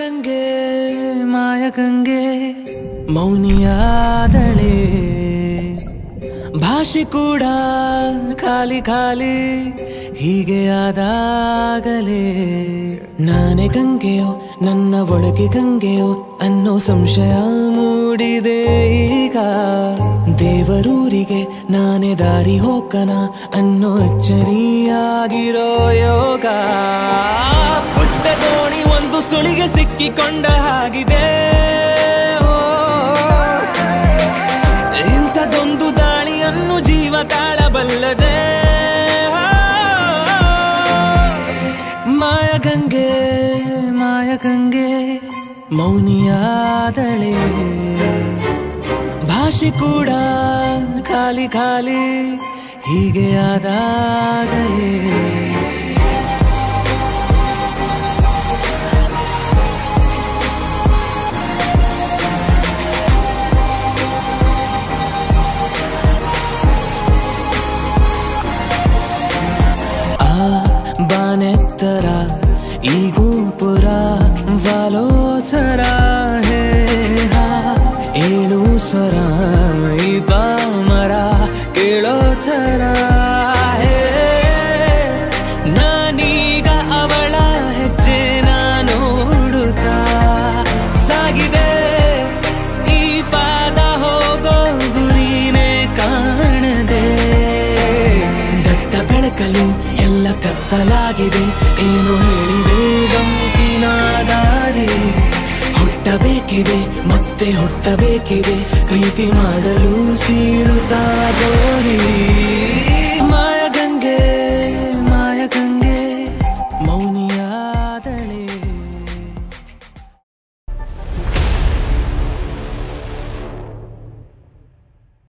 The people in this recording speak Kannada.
ಮಾಯಗಂಗೆ ಮಾಯಗಂಗೆ ಮೌನಿಯಾದಳೆ ಭಾಷೆ ಕೂಡ ಖಾಲಿ ಖಾಲಿ ಹೀಗೆ ಆದಾಗಲೇ ನಾನೇ ಗಂಗೆಯೋ ನನ್ನ ಒಳಗೆ ಗಂಗೆಯೋ ಅನ್ನೋ ಸಂಶಯ ಮೂಡಿದೆ ಈಗ ದೇವರೂರಿಗೆ ನಾನೇ ದಾರಿ ಹೋಗನ ಅನ್ನೋ ಅಚ್ಚರಿಯಾಗಿರೋ ಯೋಗ ಹೊಟ್ಟೆ ದೋಣಿ ಒಂದು ಸುಳಿಗೆ ಸಿಕ್ಕಿಕೊಂಡ ಹಾಗಿದೆ ಇಂಥದೊಂದು ದಾಳಿಯನ್ನು ಜೀವ ತಾಳಬಲ್ಲದೆ ಮಾಯಗಂಗೆ ಮಾಯಗಂಗೆ ಮೌನಿಯಾದಳೆ ಭಾಷೆ ಕೂಡ ಖಾಲಿ ಖಾಲಿ ಹೀಗೆ ಆದಾಗಲೇ ಬಾನೆತ್ತರ ಈ ಗೋಪುರ ವಾಲೋಚರ ಹೇ ಏಳು ಸ್ವರ ಈ ಪಾಮರ ಕೇಳೋ ಥರ ನಾನೀಗ ಅವಳ ಹೆಜ್ಜೆ ನೋಡುತ್ತಾ ಸಾಗಿದೆ ಈ ಪಾದ ಹೋಗೋ ಗುರಿನೇ ಕಾಣದೆ ದಟ್ಟ ಬೆಳಕಲು ಎಲ್ಲ ಕತ್ತಲಾಗಿದೆ ಏನು ಹೇಳಿದೆ ಗಂಕಿನ ದಾರಿ ಹುಟ್ಟಬೇಕಿದೆ ಮತ್ತೆ ಹುಟ್ಟಬೇಕಿದೆ ಪ್ರೀತಿ ಮಾಡಲು